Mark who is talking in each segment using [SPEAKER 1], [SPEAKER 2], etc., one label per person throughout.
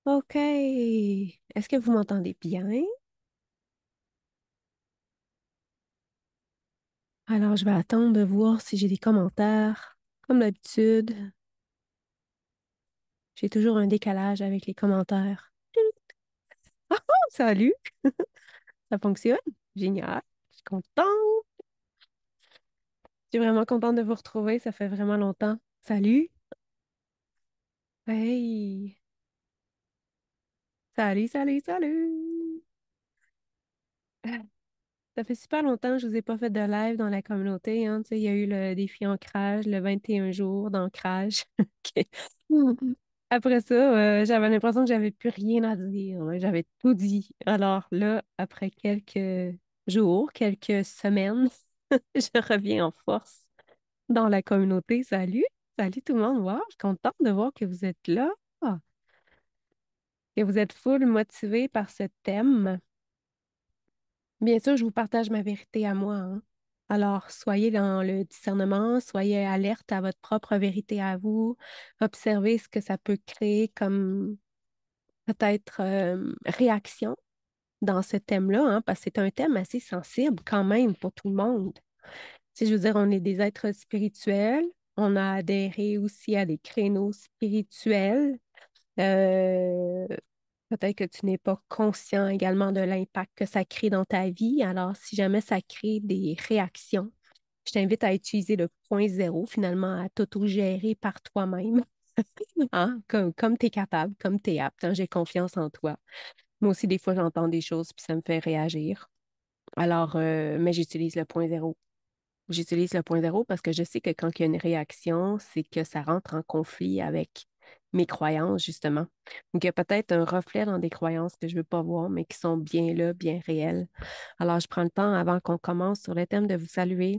[SPEAKER 1] OK. Est-ce que vous m'entendez bien? Alors, je vais attendre de voir si j'ai des commentaires. Comme d'habitude, j'ai toujours un décalage avec les commentaires. Ah, salut, ça fonctionne. Génial. Je suis contente. Je suis vraiment contente de vous retrouver. Ça fait vraiment longtemps. Salut. Hey. Salut, salut, salut. Ça fait super longtemps que je vous ai pas fait de live dans la communauté, hein. Tu sais, il y a eu le défi ancrage, le 21 jours d'ancrage. OK. Après ça, j'avais l'impression que j'avais plus rien à dire, hein. J'avais tout dit. Alors là, après quelques jours, quelques semaines, je reviens en force dans la communauté. Salut! Salut tout le monde! Wow, je suis contente de voir que vous êtes là, que vous êtes full motivé par ce thème. Bien sûr, je vous partage ma vérité à moi, hein. Alors, soyez dans le discernement, soyez alerte à votre propre vérité à vous, observez ce que ça peut créer comme peut-être réaction dans ce thème-là, hein, parce que c'est un thème assez sensible quand même pour tout le monde. Tu sais, je veux dire, on est des êtres spirituels, on a adhéré aussi à des créneaux spirituels. Euh, Peut-être que tu n'es pas conscient également de l'impact que ça crée dans ta vie. Alors, si jamais ça crée des réactions, je t'invite à utiliser le point zéro, finalement, à t'auto-gérer par toi-même, hein, comme tu es capable, comme tu es apte, hein, j'ai confiance en toi. Moi aussi, des fois, j'entends des choses puis ça me fait réagir. Alors, mais j'utilise le point zéro. J'utilise le point zéro parce que je sais que quand il y a une réaction, c'est que ça rentre en conflit avec mes croyances, justement. Donc, il y a peut-être un reflet dans des croyances que je ne veux pas voir, mais qui sont bien là, bien réelles. Alors, je prends le temps, avant qu'on commence sur le thème, de vous saluer,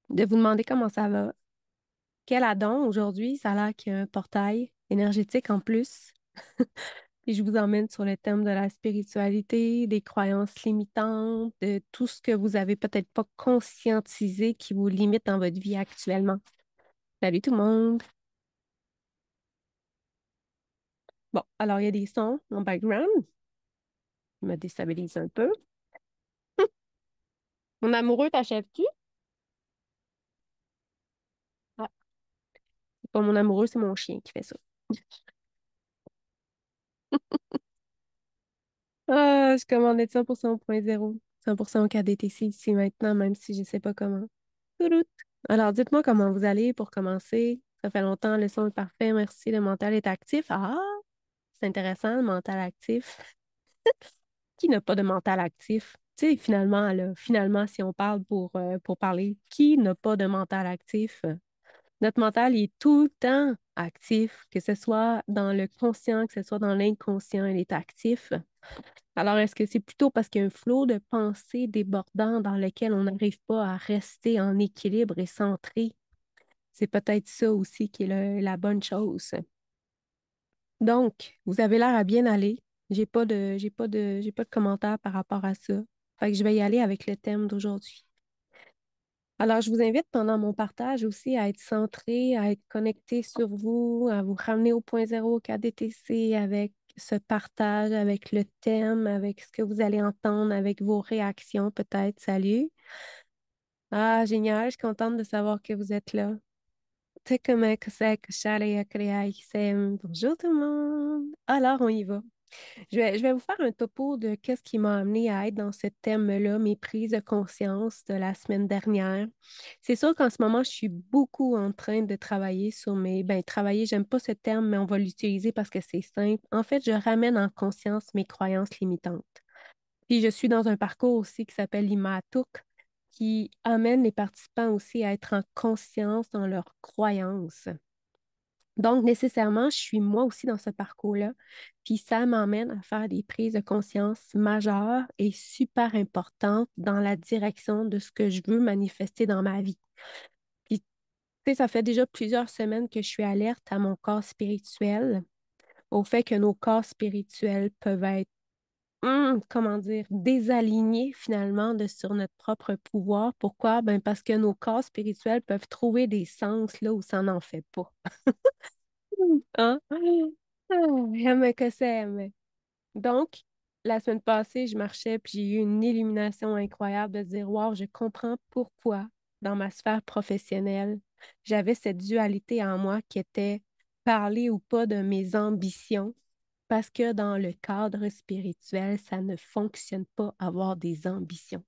[SPEAKER 1] de vous demander comment ça va. Quel addon aujourd'hui? Ça a l'air qu'il y a un portail énergétique en plus. Et je vous emmène sur le thème de la spiritualité, des croyances limitantes, de tout ce que vous avez peut-être pas conscientisé qui vous limite dans votre vie actuellement. Salut tout le monde. Bon, alors il y a des sons en background qui me déstabilisent un peu. Mon amoureux, t'achèves-tu? Ah, c'est pas mon amoureux, c'est mon chien qui fait ça. Ah, je commandais 100% au point zéro, 100% au KDTC ici maintenant, même si je sais pas comment. Toulout. Alors, dites-moi comment vous allez pour commencer. Ça fait longtemps, le son est parfait. Merci, le mental est actif. Ah, c'est intéressant, le mental actif. Qui n'a pas de mental actif? Tu sais, finalement, là, finalement, si on parle pour parler, qui n'a pas de mental actif? Notre mental il est tout le temps actif, que ce soit dans le conscient, que ce soit dans l'inconscient, il est actif. Alors, est-ce que c'est plutôt parce qu'il y a un flot de pensées débordant dans lequel on n'arrive pas à rester en équilibre et centré? C'est peut-être ça aussi qui est la bonne chose. Donc, vous avez l'air à bien aller. J'ai pas de commentaires par rapport à ça. Fait que je vais y aller avec le thème d'aujourd'hui. Alors, je vous invite pendant mon partage aussi à être centré, à être connecté sur vous, à vous ramener au point zéro au KDTC avec ce partage, avec le thème, avec ce que vous allez entendre, avec vos réactions peut-être. Salut. Ah, génial, je suis contente de savoir que vous êtes là. Bonjour tout le monde. Alors, on y va. Je vais vous faire un topo de qu'est-ce qui m'a amené à être dans ce thème-là, mes prises de conscience de la semaine dernière. C'est sûr qu'en ce moment, je suis beaucoup en train de travailler sur travailler, j'aime pas ce terme, mais on va l'utiliser parce que c'est simple. En fait, je ramène en conscience mes croyances limitantes. Puis je suis dans un parcours aussi qui s'appelle l'Imatuk, qui amène les participants aussi à être en conscience dans leurs croyances. Donc, nécessairement, je suis moi aussi dans ce parcours-là. Puis ça m'emmène à faire des prises de conscience majeures et super importantes dans la direction de ce que je veux manifester dans ma vie. Puis, tu sais, ça fait déjà plusieurs semaines que je suis alerte à mon corps spirituel, au fait que nos corps spirituels peuvent être, comment dire, désalignés finalement sur notre propre pouvoir. Pourquoi? Ben parce que nos corps spirituels peuvent trouver des sens là où ça n'en fait pas. Hein? Ah, j'aime que ça. Donc, la semaine passée, je marchais puis j'ai eu une illumination incroyable de dire, wow, je comprends pourquoi dans ma sphère professionnelle, j'avais cette dualité en moi qui était parler ou pas de mes ambitions, parce que dans le cadre spirituel, ça ne fonctionne pas avoir des ambitions.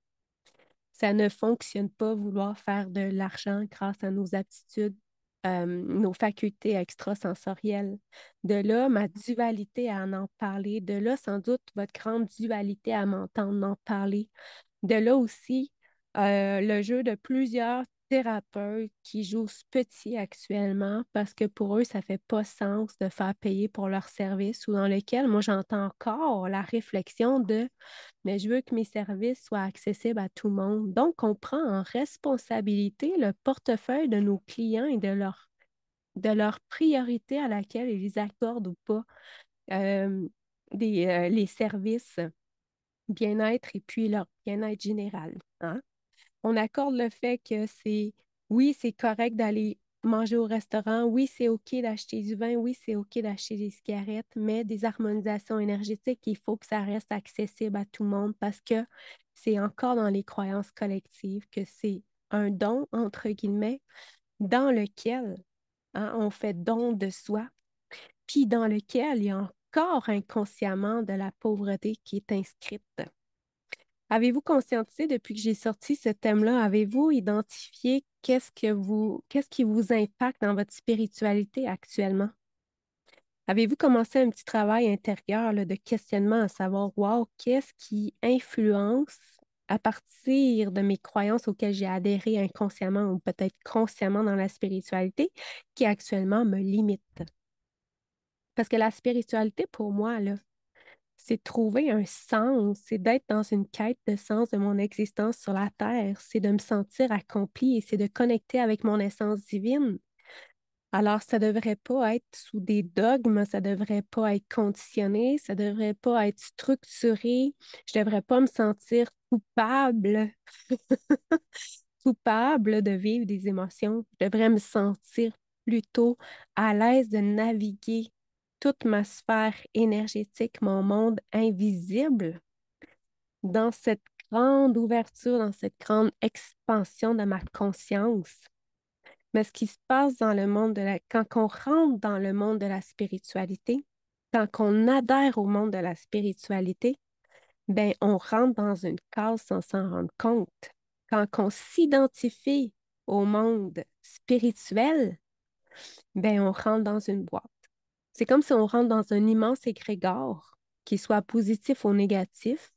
[SPEAKER 1] Ça ne fonctionne pas vouloir faire de l'argent grâce à nos aptitudes, nos facultés extrasensorielles. De là, ma dualité à en parler. De là, sans doute, votre grande dualité à m'entendre en parler. De là aussi, le jeu de plusieurs thérapeutes qui jouent ce petit actuellement parce que pour eux, ça ne fait pas sens de faire payer pour leur service ou dans lequel moi, j'entends encore la réflexion de mais je veux que mes services soient accessibles à tout le monde. Donc, on prend en responsabilité le portefeuille de nos clients et de leur priorité à laquelle ils accordent ou pas euh, les services bien-être et puis leur bien-être général. Hein? On accorde le fait que oui, c'est correct d'aller manger au restaurant, oui, c'est OK d'acheter du vin, oui, c'est OK d'acheter des cigarettes, mais des harmonisations énergétiques, il faut que ça reste accessible à tout le monde parce que c'est encore dans les croyances collectives que c'est un don, entre guillemets, dans lequel hein, on fait don de soi, puis dans lequel il y a encore inconsciemment de la pauvreté qui est inscrite. Avez-vous conscientisé depuis que j'ai sorti ce thème-là, avez-vous identifié qu'est-ce qui vous impacte dans votre spiritualité actuellement? Avez-vous commencé un petit travail intérieur là, de questionnement à savoir, wow, qu'est-ce qui influence à partir de mes croyances auxquelles j'ai adhéré inconsciemment ou peut-être consciemment dans la spiritualité qui actuellement me limite? Parce que la spiritualité, pour moi, là, c'est de trouver un sens, c'est d'être dans une quête de sens de mon existence sur la Terre, c'est de me sentir accomplie et c'est de connecter avec mon essence divine. Alors, ça ne devrait pas être sous des dogmes, ça ne devrait pas être conditionné, ça ne devrait pas être structuré. Je ne devrais pas me sentir coupable de vivre des émotions. Je devrais me sentir plutôt à l'aise de naviguer toute ma sphère énergétique, mon monde invisible, dans cette grande ouverture, dans cette grande expansion de ma conscience. Mais ce qui se passe dans le monde quand on rentre dans le monde de la spiritualité, quand on adhère au monde de la spiritualité, ben on rentre dans une case sans s'en rendre compte. Quand on s'identifie au monde spirituel, ben on rentre dans une boîte. C'est comme si on rentre dans un immense égrégore, qu'il soit positif ou négatif,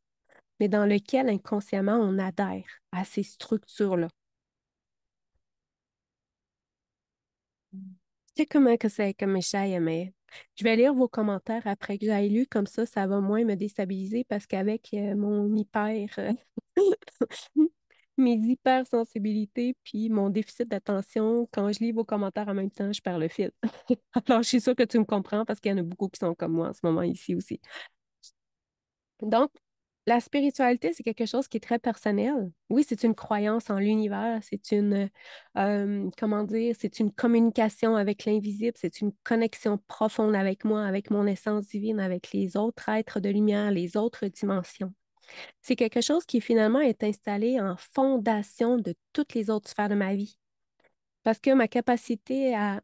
[SPEAKER 1] mais dans lequel inconsciemment on adhère à ces structures-là. Tu sais comment que c'est comme méchant, mais je vais lire vos commentaires après que j'aille lu, comme ça va moins me déstabiliser parce qu'avec mes hypersensibilités puis mon déficit d'attention, quand je lis vos commentaires en même temps, je perds le fil. Alors, je suis sûre que tu me comprends parce qu'il y en a beaucoup qui sont comme moi en ce moment ici aussi. Donc, la spiritualité, c'est quelque chose qui est très personnel. Oui, c'est une croyance en l'univers, comment dire, c'est une communication avec l'invisible, c'est une connexion profonde avec moi, avec mon essence divine, avec les autres êtres de lumière, les autres dimensions. C'est quelque chose qui finalement est installé en fondation de toutes les autres sphères de ma vie. Parce que ma capacité à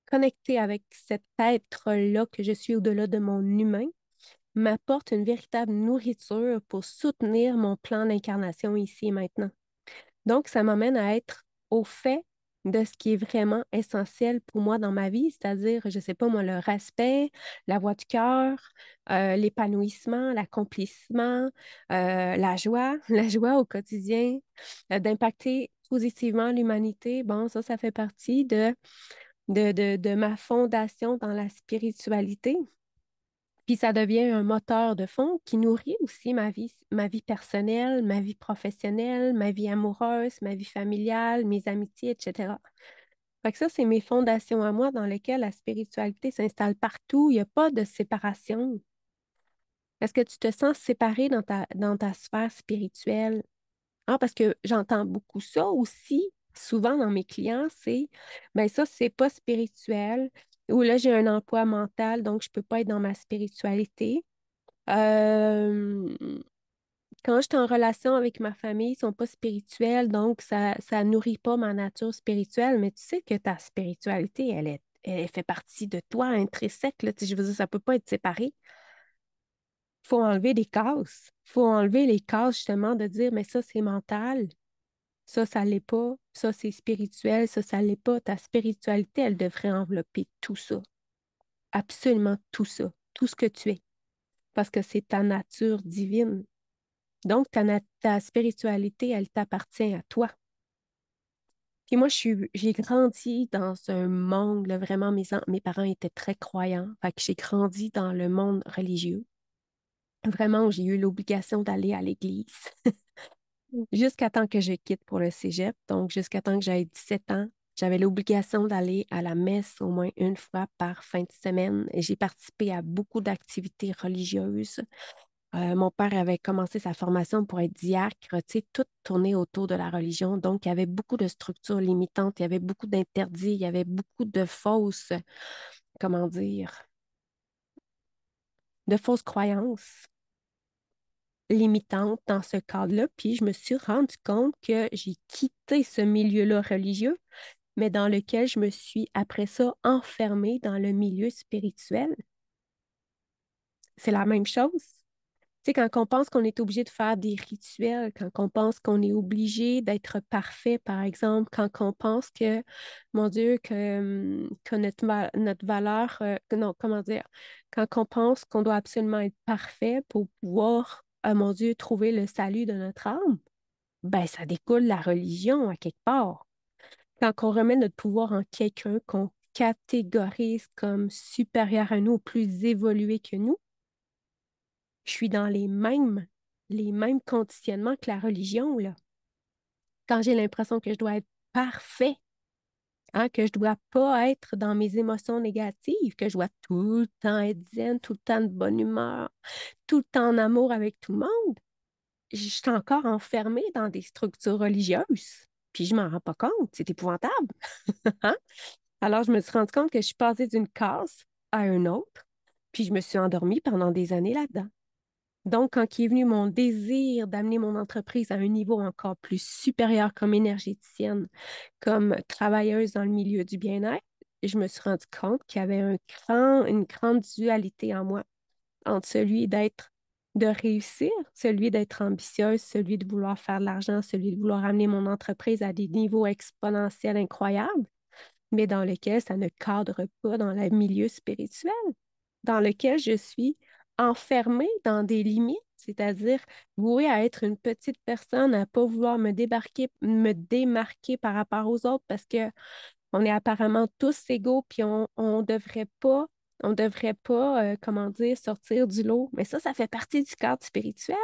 [SPEAKER 1] connecter avec cet être-là que je suis au-delà de mon humain, m'apporte une véritable nourriture pour soutenir mon plan d'incarnation ici et maintenant. Donc, ça m'amène à être au fait de ce qui est vraiment essentiel pour moi dans ma vie, c'est-à-dire, je ne sais pas moi, le respect, la voix du cœur, l'épanouissement, l'accomplissement, la joie au quotidien, d'impacter positivement l'humanité. Bon, ça fait partie de ma fondation dans la spiritualité. Puis ça devient un moteur de fond qui nourrit aussi ma vie personnelle, ma vie professionnelle, ma vie amoureuse, ma vie familiale, mes amitiés, etc. Fait que ça, c'est mes fondations à moi dans lesquelles la spiritualité s'installe partout. Il n'y a pas de séparation. Est-ce que tu te sens séparé dans ta sphère spirituelle? Ah, parce que j'entends beaucoup ça aussi, souvent dans mes clients, c'est, ben ça, c'est pas spirituel. Ou là, j'ai un emploi mental, donc je peux pas être dans ma spiritualité. Euh, Quand je suis en relation avec ma famille, ils sont pas spirituels, donc ça nourrit pas ma nature spirituelle. Mais tu sais que ta spiritualité, elle fait partie de toi, intrinsèque, là. Tu sais, je veux dire, ça peut pas être séparé. Faut enlever des cases. Faut enlever les cases, justement, de dire, mais ça, c'est mental. Ça l'est pas. Ça, c'est spirituel. Ça l'est pas. Ta spiritualité, elle devrait envelopper tout ça. Absolument tout ça. Tout ce que tu es. Parce que c'est ta nature divine. Donc, ta spiritualité, elle t'appartient à toi. Puis moi, j'ai grandi dans un monde, là, vraiment, mes parents étaient très croyants. Fait que j'ai grandi dans le monde religieux. Vraiment, où j'ai eu l'obligation d'aller à l'église jusqu'à temps que je quitte pour le cégep. Donc, jusqu'à temps que j'aie 17 ans, j'avais l'obligation d'aller à la messe au moins une fois par fin de semaine. Et j'ai participé à beaucoup d'activités religieuses. Mon père avait commencé sa formation pour être diacre, tu sais, tout tourné autour de la religion. Donc, il y avait beaucoup de structures limitantes, il y avait beaucoup d'interdits, il y avait beaucoup de comment dire, de fausses croyances limitantes dans ce cadre-là. Puis, je me suis rendu compte que j'ai quitté ce milieu-là religieux, mais dans lequel je me suis, après ça, enfermée dans le milieu spirituel. C'est la même chose. Tu sais, quand on pense qu'on est obligé de faire des rituels, quand on pense qu'on est obligé d'être parfait, par exemple, quand on pense que, mon Dieu, que notre valeur, non, comment dire, quand on pense qu'on doit absolument être parfait pour pouvoir, mon Dieu, trouver le salut de notre âme, ben ça découle de la religion à quelque part. Quand on remet notre pouvoir en quelqu'un qu'on catégorise comme supérieur à nous, ou plus évolué que nous, je suis dans les mêmes conditionnements que la religion, là. Quand j'ai l'impression que je dois être parfait, hein, que je dois pas être dans mes émotions négatives, que je dois tout le temps être zen, tout le temps de bonne humeur, tout le temps en amour avec tout le monde, je suis encore enfermée dans des structures religieuses. Puis je m'en rends pas compte, c'est épouvantable. Hein? Alors, je me suis rendu compte que je suis passée d'une case à une autre, puis je me suis endormie pendant des années là-dedans. Donc, quand il est venu mon désir d'amener mon entreprise à un niveau encore plus supérieur comme énergéticienne, comme travailleuse dans le milieu du bien-être, je me suis rendu compte qu'il y avait une grande dualité en moi entre celui de réussir, celui d'être ambitieuse, celui de vouloir faire de l'argent, celui de vouloir amener mon entreprise à des niveaux exponentiels incroyables, mais dans lequel ça ne cadre pas dans le milieu spirituel, dans lequel je suis enfermée dans des limites, c'est-à-dire vouée à être une petite personne, à ne pas vouloir me démarquer par rapport aux autres parce que on est apparemment tous égaux, puis on devrait pas, comment dire, sortir du lot. Mais ça fait partie du cadre spirituel.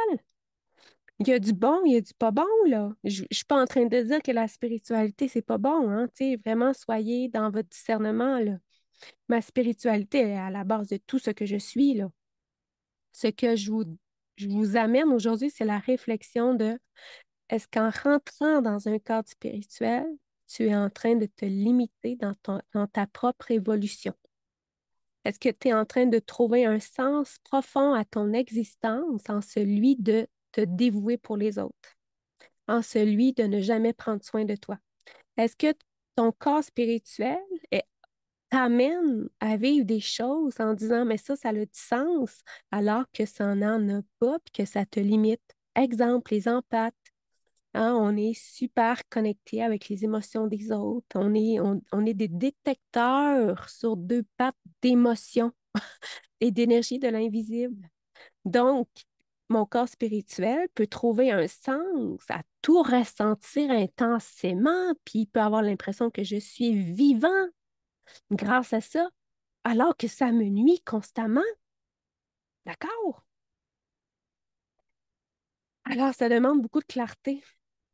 [SPEAKER 1] Il y a du bon, il y a du pas bon, là. Je ne suis pas en train de dire que la spiritualité, c'est pas bon, hein. Tu sais, vraiment, soyez dans votre discernement, là. Ma spiritualité elle est à la base de tout ce que je suis, là. Ce que je vous amène aujourd'hui, c'est la réflexion de est-ce qu'en rentrant dans un cadre spirituel, tu es en train de te limiter dans ta propre évolution? Est-ce que tu es en train de trouver un sens profond à ton existence en celui de te dévouer pour les autres, en celui de ne jamais prendre soin de toi? Est-ce que ton corps spirituel t'amène à vivre des choses en disant, mais ça a du sens, alors que ça n'en a pas, puis que ça te limite? Exemple, les empathes. Hein, on est super connecté avec les émotions des autres. On est des détecteurs sur deux pattes d'émotions et d'énergie de l'invisible. Donc, mon corps spirituel peut trouver un sens à tout ressentir intensément, puis il peut avoir l'impression que je suis vivant grâce à ça, alors que ça me nuit constamment. D'accord? Alors, ça demande beaucoup de clarté.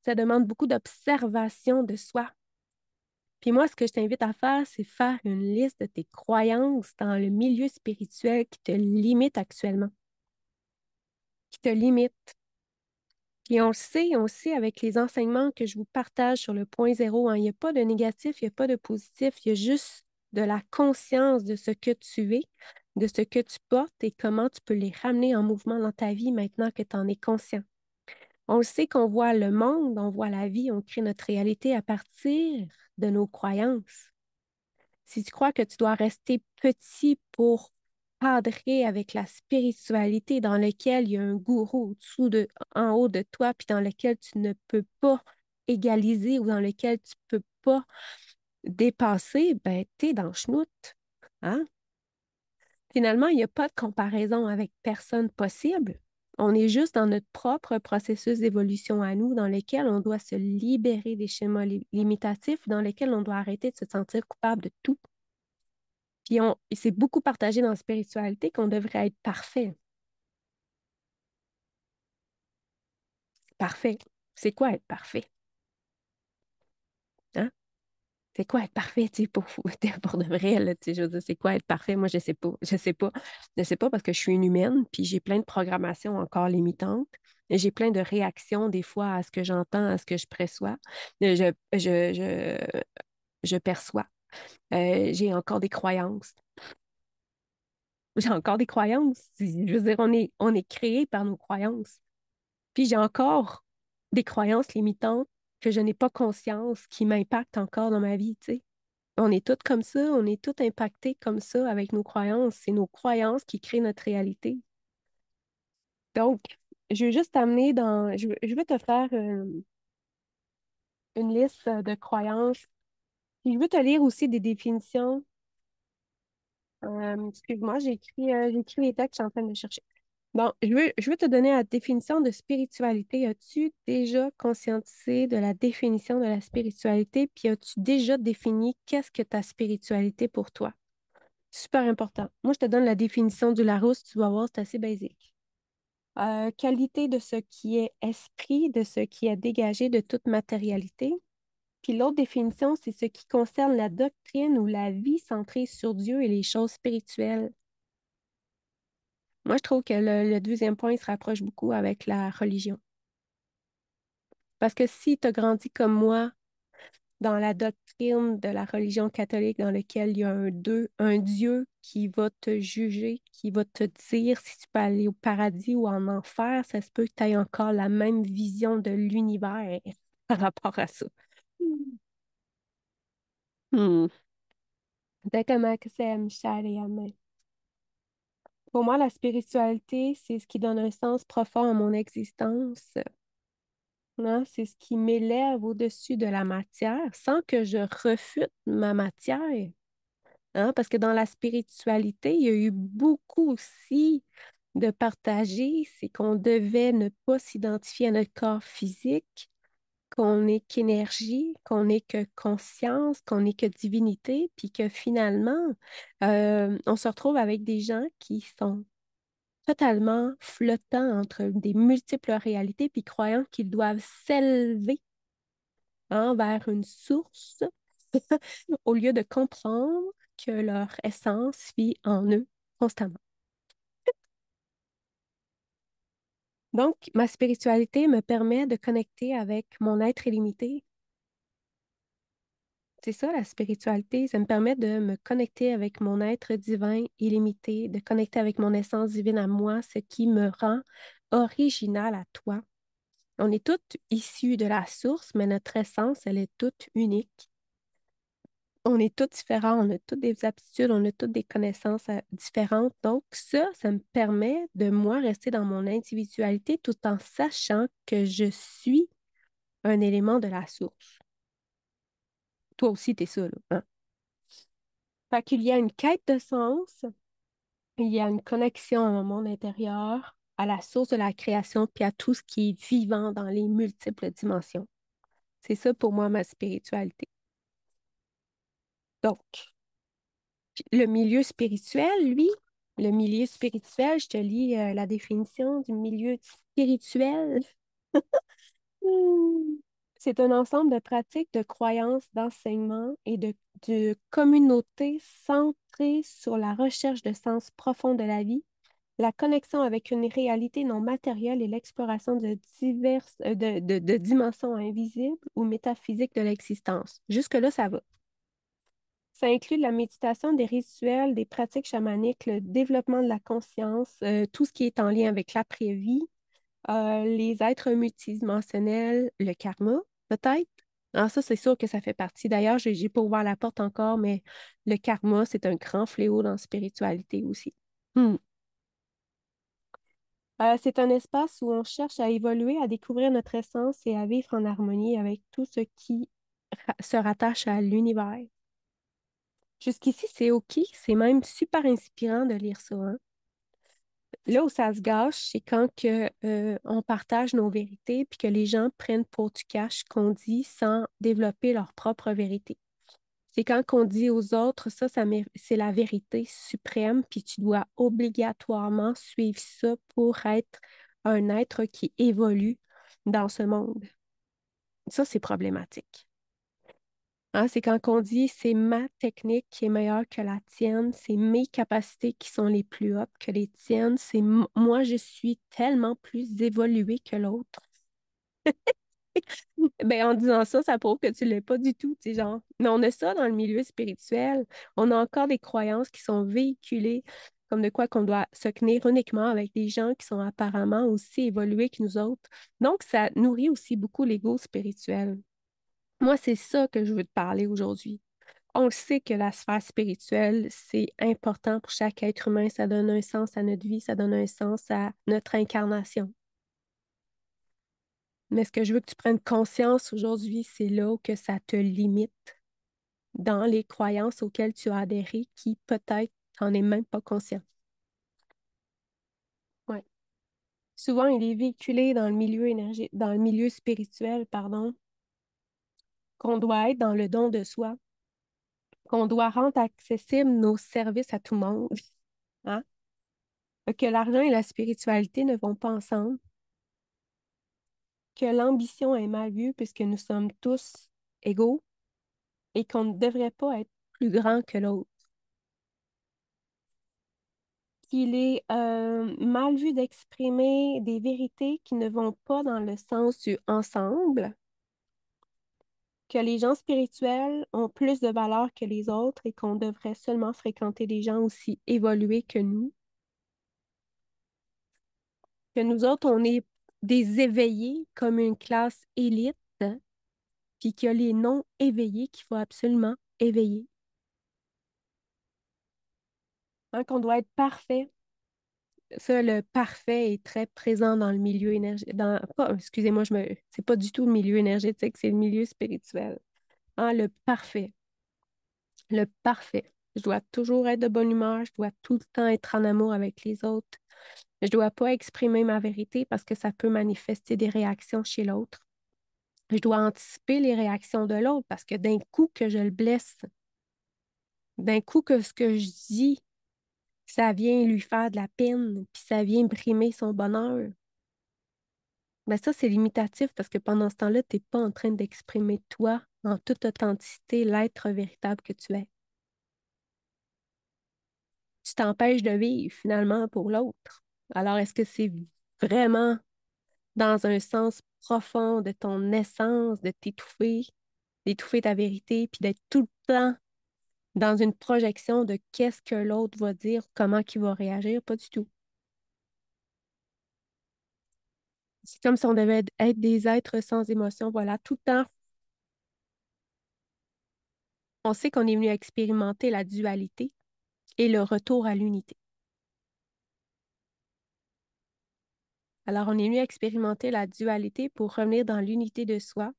[SPEAKER 1] Ça demande beaucoup d'observation de soi. Puis moi, ce que je t'invite à faire, c'est faire une liste de tes croyances dans le milieu spirituel qui te limitent actuellement, qui te limitent. Puis on le sait avec les enseignements que je vous partage sur le point zéro, hein, il n'y a pas de négatif, il n'y a pas de positif, il y a juste de la conscience de ce que tu es, de ce que tu portes et comment tu peux les ramener en mouvement dans ta vie maintenant que tu en es conscient. On le sait qu'on voit le monde, on voit la vie, on crée notre réalité à partir de nos croyances. Si tu crois que tu dois rester petit pour cadrer avec la spiritualité dans laquelle il y a un gourou en haut de toi, puis dans lequel tu ne peux pas égaliser ou dans lequel tu ne peux pas dépasser, ben, t'es dans le chenoute. Hein? Finalement, il n'y a pas de comparaison avec personne possible. On est juste dans notre propre processus d'évolution à nous, dans lequel on doit se libérer des schémas limitatifs, dans lequel on doit arrêter de se sentir coupable de tout. Puis c'est beaucoup partagé dans la spiritualité qu'on devrait être parfait. Parfait. C'est quoi être parfait? Hein? C'est quoi être parfait, tu sais, pour de vrai, là, tu sais, je veux dire, c'est quoi être parfait? Moi, je sais pas. Je sais pas. Je sais pas parce que je suis une humaine, puis j'ai plein de programmations encore limitantes. Et j'ai plein de réactions, des fois, à ce que j'entends, à ce que je perçois. Je perçois. J'ai encore des croyances. J'ai encore des croyances. Je veux dire, on est créé par nos croyances. Puis j'ai encore des croyances limitantes que je n'ai pas conscience qui m'impactent encore dans ma vie, tu sais. On est toutes comme ça, on est toutes impactés comme ça avec nos croyances. C'est nos croyances qui créent notre réalité. Donc, je veux juste t'amener dans... je veux te faire une liste de croyances. Puis je veux te lire aussi des définitions. Excuse-moi, j'ai écrit les textes, je suis en train de chercher. Bon, je veux te donner la définition de spiritualité. As-tu déjà conscientisé de la définition de la spiritualité? Puis as-tu déjà défini qu'est-ce que ta spiritualité pour toi? Super important. Moi, je te donne la définition du Larousse, tu vas voir, c'est assez basique. Qualité de ce qui est esprit, de ce qui est dégagé de toute matérialité. Puis l'autre définition, c'est ce qui concerne la doctrine ou la vie centrée sur Dieu et les choses spirituelles. Moi, je trouve que le deuxième point, il se rapproche beaucoup avec la religion. Parce que si tu as grandi comme moi dans la doctrine de la religion catholique dans laquelle il y a un Dieu qui va te juger, qui va te dire si tu peux aller au paradis ou en enfer, ça se peut que tu aies encore la même vision de l'univers par rapport à ça. Hmm. Dès comment que c'est, Michel et Amé. Pour moi, la spiritualité, c'est ce qui donne un sens profond à mon existence. Non, c'est ce qui m'élève au-dessus de la matière sans que je refute ma matière. Hein, parce que dans la spiritualité, il y a eu beaucoup aussi de partager, c'est qu'on devait ne pas s'identifier à notre corps physique, qu'on n'est qu'énergie, qu'on n'est que conscience, qu'on n'est que divinité, puis que finalement, on se retrouve avec des gens qui sont totalement flottants entre des multiples réalités, puis croyant qu'ils doivent s'élever, hein, vers une source au lieu de comprendre que leur essence vit en eux constamment. Donc, ma spiritualité me permet de connecter avec mon être illimité. C'est ça, la spiritualité. Ça me permet de me connecter avec mon être divin illimité, de connecter avec mon essence divine à moi, ce qui me rend original à toi. On est toutes issues de la source, mais notre essence, elle est toute unique. On est tous différents, on a toutes des aptitudes, on a toutes des connaissances différentes. Donc, ça me permet de moi rester dans mon individualité tout en sachant que je suis un élément de la source. Toi aussi, t'es ça, là. Hein? Fait qu'il y a une quête de sens, il y a une connexion à mon intérieur, à la source de la création, puis à tout ce qui est vivant dans les multiples dimensions. C'est ça pour moi, ma spiritualité. Donc, le milieu spirituel, lui, le milieu spirituel, je te lis la définition du milieu spirituel. Hmm. C'est un ensemble de pratiques, de croyances, d'enseignements et de communautés centrées sur la recherche de sens profond de la vie, la connexion avec une réalité non matérielle et l'exploration de diverses de dimensions invisibles ou métaphysiques de l'existence. Jusque-là, ça va. Ça inclut de la méditation, des rituels, des pratiques chamaniques, le développement de la conscience, tout ce qui est en lien avec l'après-vie, les êtres multidimensionnels, le karma, peut-être. Alors ça, c'est sûr que ça fait partie. D'ailleurs, j'ai pas ouvert la porte encore, mais le karma, c'est un grand fléau dans la spiritualité aussi. Hmm. C'est un espace où on cherche à évoluer, à découvrir notre essence et à vivre en harmonie avec tout ce qui se rattache à l'univers. Jusqu'ici, c'est OK. C'est même super inspirant de lire ça, hein. Là où ça se gâche, c'est quand on partage nos vérités puis que les gens prennent pour du cash ce qu'on dit sans développer leur propre vérité. C'est quand on dit aux autres, c'est la vérité suprême, puis tu dois obligatoirement suivre ça pour être un être qui évolue dans ce monde. Ça, c'est problématique. Hein, c'est quand on dit c'est ma technique qui est meilleure que la tienne, c'est mes capacités qui sont les plus hautes que les tiennes, moi, je suis tellement plus évoluée que l'autre. Ben, en disant ça, ça prouve que tu ne l'es pas du tout, tu sais, genre. Mais on a ça dans le milieu spirituel. On a encore des croyances qui sont véhiculées comme de quoi qu'on doit se tenir uniquement avec des gens qui sont apparemment aussi évolués que nous autres. Donc, ça nourrit aussi beaucoup l'ego spirituel. Moi, c'est ça que je veux te parler aujourd'hui. On le sait que la sphère spirituelle, c'est important pour chaque être humain. Ça donne un sens à notre vie, ça donne un sens à notre incarnation. Mais ce que je veux que tu prennes conscience aujourd'hui, c'est là où que ça te limite dans les croyances auxquelles tu as adhéré qui peut-être t'en es même pas conscient. Ouais. Souvent, il est véhiculé dans le milieu dans le milieu spirituel, pardon, qu'on doit être dans le don de soi, qu'on doit rendre accessibles nos services à tout le monde, hein? Que l'argent et la spiritualité ne vont pas ensemble, que l'ambition est mal vue puisque nous sommes tous égaux et qu'on ne devrait pas être plus grand que l'autre. Qu'il est mal vu d'exprimer des vérités qui ne vont pas dans le sens du ensemble, que les gens spirituels ont plus de valeur que les autres et qu'on devrait seulement fréquenter des gens aussi évolués que nous, que nous autres, on est des éveillés comme une classe élite, puis qu'il y a les non éveillés qu'il faut absolument éveiller. Hein, qu'on doit être parfait. Ça, le parfait est très présent dans le milieu énergétique. Excusez-moi, c'est pas du tout le milieu énergétique, c'est le milieu spirituel. Hein, le parfait. Le parfait. Je dois toujours être de bonne humeur, je dois tout le temps être en amour avec les autres. Je dois pas exprimer ma vérité parce que ça peut manifester des réactions chez l'autre. Je dois anticiper les réactions de l'autre parce que d'un coup que je le blesse, d'un coup que ce que je dis, ça vient lui faire de la peine, puis ça vient brimer son bonheur. Ben ça, c'est limitatif parce que pendant ce temps-là, tu n'es pas en train d'exprimer toi, en toute authenticité, l'être véritable que tu es. Tu t'empêches de vivre finalement pour l'autre. Alors, est-ce que c'est vraiment dans un sens profond de ton essence, de t'étouffer, d'étouffer ta vérité, puis d'être tout le temps dans une projection de qu'est-ce que l'autre va dire, comment il va réagir? Pas du tout. C'est comme si on devait être des êtres sans émotion. Voilà, tout le temps, on sait qu'on est venu expérimenter la dualité et le retour à l'unité. Alors, on est venu expérimenter la dualité pour revenir dans l'unité de soi,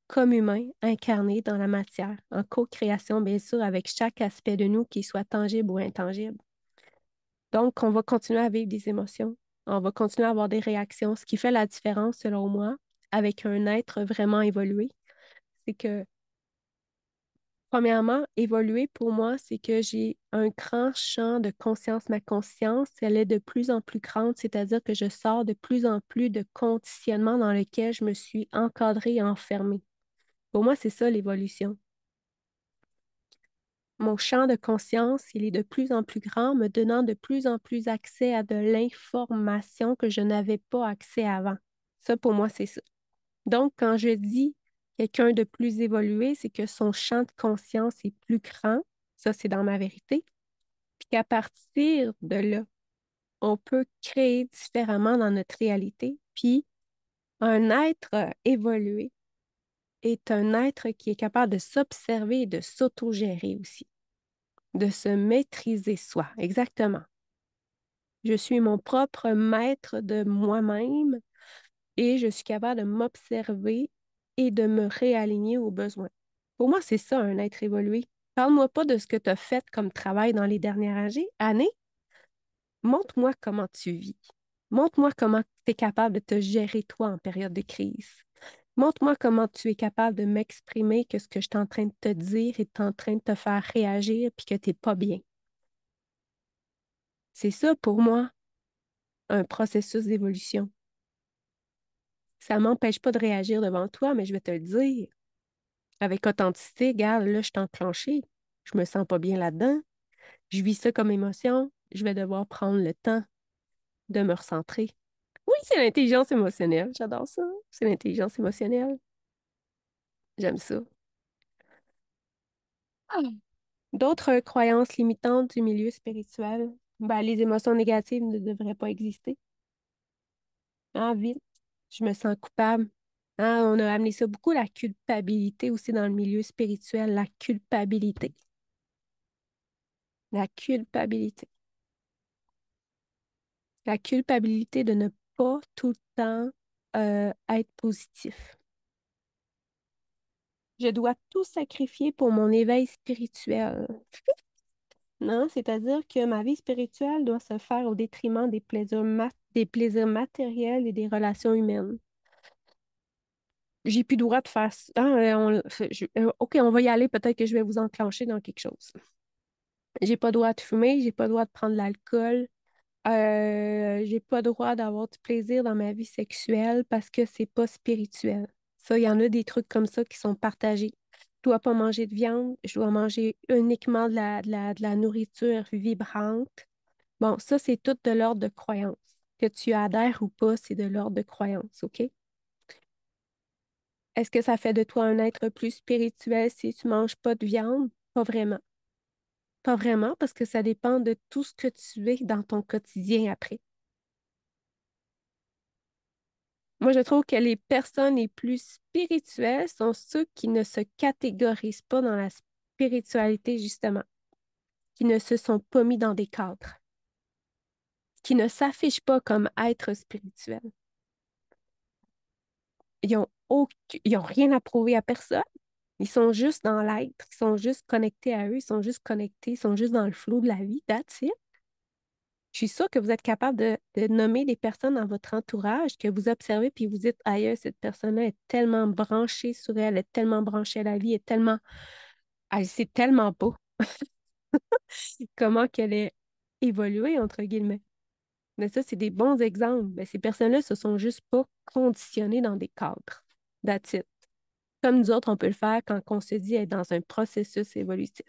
[SPEAKER 1] comme humain, incarné dans la matière, en co-création, bien sûr, avec chaque aspect de nous, qui soit tangible ou intangible. Donc, on va continuer à vivre des émotions, on va continuer à avoir des réactions. Ce qui fait la différence, selon moi, avec un être vraiment évolué, c'est que premièrement, évoluer pour moi, c'est que j'ai un grand champ de conscience. Ma conscience, elle est de plus en plus grande, c'est-à-dire que je sors de plus en plus de conditionnements dans lesquels je me suis encadrée et enfermée. Pour moi, c'est ça l'évolution. Mon champ de conscience, il est de plus en plus grand, me donnant de plus en plus accès à de l'information que je n'avais pas accès avant. Ça, pour moi, c'est ça. Donc, quand je dis Quelqu'un de plus évolué, c'est que son champ de conscience est plus grand. Ça, c'est dans ma vérité. Puis qu'à partir de là, on peut créer différemment dans notre réalité. Puis un être évolué est un être qui est capable de s'observer et de s'autogérer aussi, de se maîtriser soi. Exactement. Je suis mon propre maître de moi-même et je suis capable de m'observer et de me réaligner aux besoins. Pour moi, c'est ça, un être évolué. Parle-moi pas de ce que tu as fait comme travail dans les dernières années. Montre-moi comment tu vis. Montre-moi comment tu es capable de te gérer toi en période de crise. Montre-moi comment tu es capable de m'exprimer que ce que je suis en train de te dire est en train de te faire réagir puis que tu n'es pas bien. C'est ça pour moi, un processus d'évolution. Ça ne m'empêche pas de réagir devant toi, mais je vais te le dire. Avec authenticité, regarde, là, je suis enclenchée. Je me sens pas bien là-dedans. Je vis ça comme émotion. Je vais devoir prendre le temps de me recentrer. Oui, c'est l'intelligence émotionnelle. J'adore ça. C'est l'intelligence émotionnelle. J'aime ça. Ah. D'autres croyances limitantes du milieu spirituel. Ben, les émotions négatives ne devraient pas exister. Ah, vite. Je me sens coupable. Ah, on a amené ça beaucoup, la culpabilité aussi dans le milieu spirituel. La culpabilité. La culpabilité. La culpabilité de ne pas tout le temps être positif. Je dois tout sacrifier pour mon éveil spirituel. Non, c'est-à-dire que ma vie spirituelle doit se faire au détriment des plaisirs matériels et des relations humaines. J'ai plus le droit de faire ça. Ah, OK, on va y aller. Peut-être que je vais vous enclencher dans quelque chose. J'ai pas le droit de fumer, j'ai pas le droit de prendre de l'alcool, j'ai pas le droit d'avoir du plaisir dans ma vie sexuelle parce que c'est pas spirituel. Ça, il y en a des trucs comme ça qui sont partagés. Je dois pas manger de viande, je dois manger uniquement de la nourriture vibrante. Bon, ça, c'est tout de l'ordre de croyance. Que tu adhères ou pas, c'est de l'ordre de croyance, OK? Est-ce que ça fait de toi un être plus spirituel si tu manges pas de viande? Pas vraiment. Pas vraiment, parce que ça dépend de tout ce que tu es dans ton quotidien après. Moi, je trouve que les personnes les plus spirituelles sont ceux qui ne se catégorisent pas dans la spiritualité, justement, qui ne se sont pas mis dans des cadres, qui ne s'affichent pas comme être spirituel. Ils ont rien à prouver à personne. Ils sont juste dans l'être, ils sont juste connectés à eux, ils sont juste connectés, ils sont juste dans le flot de la vie. That's it. Je suis sûre que vous êtes capable de nommer des personnes dans votre entourage que vous observez puis vous dites, aïe, cette personne-là est tellement branchée sur elle, est tellement branchée à la vie, est tellement, ah, c'est tellement beau comment qu'elle est évoluée, entre guillemets. Mais ça, c'est des bons exemples. Ben, ces personnes-là se sont juste pas conditionnées dans des cadres. That's it. Comme nous autres, on peut le faire quand on se dit être dans un processus évolutif.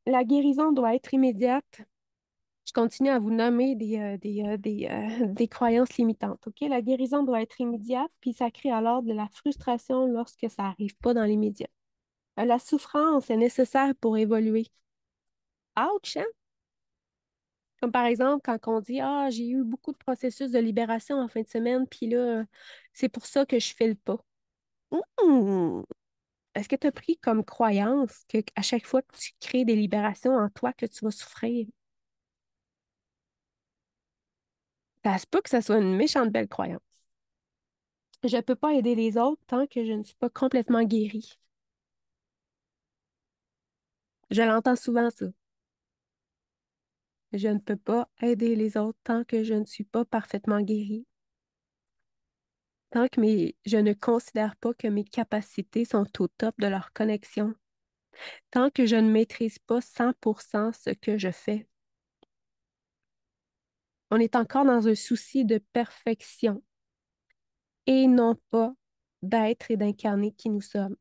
[SPEAKER 1] La guérison doit être immédiate. Je continue à vous nommer des croyances limitantes. OK? La guérison doit être immédiate, puis ça crée alors de la frustration lorsque ça n'arrive pas dans l'immédiat. La souffrance est nécessaire pour évoluer. Ouch, hein? Comme par exemple, quand on dit ah, j'ai eu beaucoup de processus de libération en fin de semaine, puis là, c'est pour ça que je fais le pas. Hmm. Est-ce que tu as pris comme croyance que à chaque fois que tu crées des libérations en toi, que tu vas souffrir? Ça se peut que ça soit une méchante belle croyance. Je ne peux pas aider les autres tant que je ne suis pas complètement guérie. Je l'entends souvent, ça. Je ne peux pas aider les autres tant que je ne suis pas parfaitement guérie. Je ne considère pas que mes capacités sont au top de leur connexion. Tant que je ne maîtrise pas 100% ce que je fais. On est encore dans un souci de perfection et non pas d'être et d'incarner qui nous sommes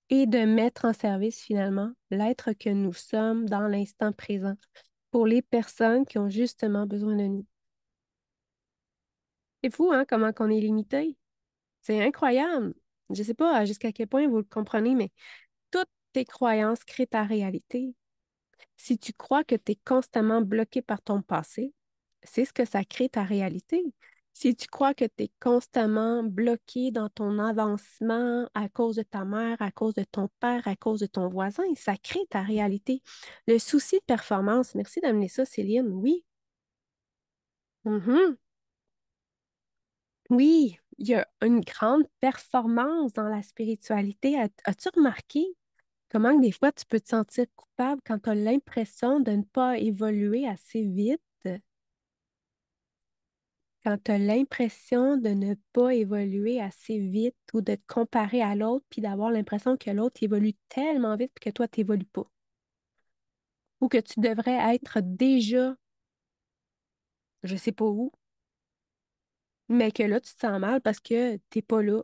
[SPEAKER 1] et de mettre en service finalement l'être que nous sommes dans l'instant présent pour les personnes qui ont justement besoin de nous. C'est fou, hein, comment qu'on est limité. C'est incroyable. Je sais pas jusqu'à quel point vous le comprenez, mais toutes tes croyances créent ta réalité. Si tu crois que tu es constamment bloqué par ton passé, c'est ce que ça crée ta réalité. Si tu crois que tu es constamment bloqué dans ton avancement à cause de ta mère, à cause de ton père, à cause de ton voisin, ça crée ta réalité. Le souci de performance, merci d'amener ça, Céline, oui. Mhm. Oui, il y a une grande performance dans la spiritualité. As-tu remarqué comment que des fois tu peux te sentir coupable quand tu as l'impression de ne pas évoluer assez vite? Quand tu as l'impression de ne pas évoluer assez vite ou de te comparer à l'autre, puis d'avoir l'impression que l'autre évolue tellement vite puis que toi, tu n'évolues pas. Ou que tu devrais être déjà, je sais pas où, mais que là, tu te sens mal parce que tu n'es pas là.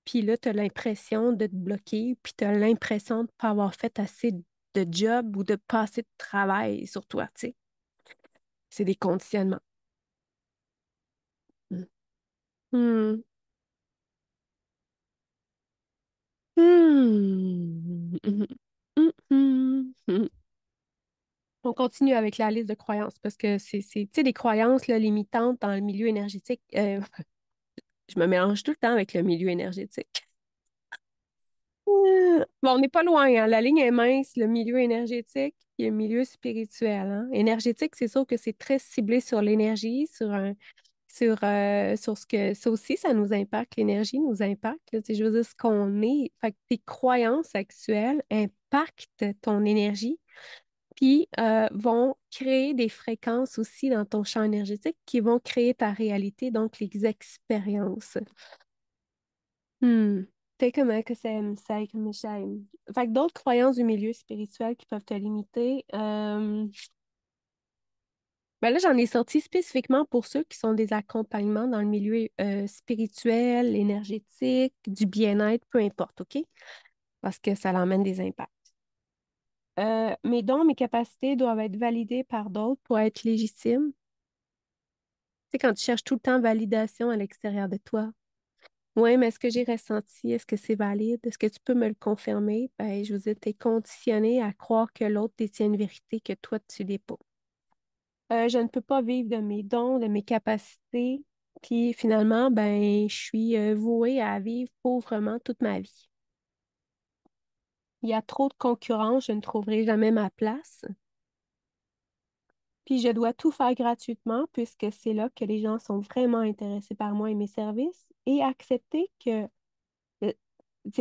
[SPEAKER 1] Puis là, tu as l'impression de te bloquer, puis tu as l'impression de ne pas avoir fait assez de job ou de pas assez de travail sur toi, tu sais. C'est des conditionnements. Mm. Hmm. Hmm. Hmm. Hmm. Hmm. On continue avec la liste de croyances parce que tu sais, des croyances là, limitantes dans le milieu énergétique. Je me mélange tout le temps avec le milieu énergétique. Bon, on n'est pas loin, hein. La ligne est mince, le milieu énergétique et le milieu spirituel, hein. Énergétique, c'est sûr que c'est très ciblé sur l'énergie, sur ce que ça aussi, ça nous impacte, l'énergie nous impacte, là. Tu sais, je veux dire, ce qu'on est. Fait que tes croyances actuelles impactent ton énergie, puis vont créer des fréquences aussi dans ton champ énergétique qui vont créer ta réalité, donc les expériences. Hmm. T'es comment que c'est, ça, comme j'aime. Fait que d'autres croyances du milieu spirituel qui peuvent te limiter. Ben là, j'en ai sorti spécifiquement pour ceux qui sont des accompagnements dans le milieu spirituel, énergétique, du bien-être, peu importe, OK? Parce que ça l'emmène des impacts. Mes dons, mes capacités doivent être validés par d'autres pour être légitimes. Tu sais, quand tu cherches tout le temps validation à l'extérieur de toi. Oui, mais est-ce que j'ai ressenti? Est-ce que c'est valide? Est-ce que tu peux me le confirmer? Ben, je vous ai été conditionné à croire que l'autre détient une vérité que toi, tu n'es pas. Je ne peux pas vivre de mes dons, de mes capacités. Puis finalement, ben, je suis vouée à vivre pauvrement toute ma vie. Il y a trop de concurrence, je ne trouverai jamais ma place. Puis je dois tout faire gratuitement puisque c'est là que les gens sont vraiment intéressés par moi et mes services et accepter que, euh,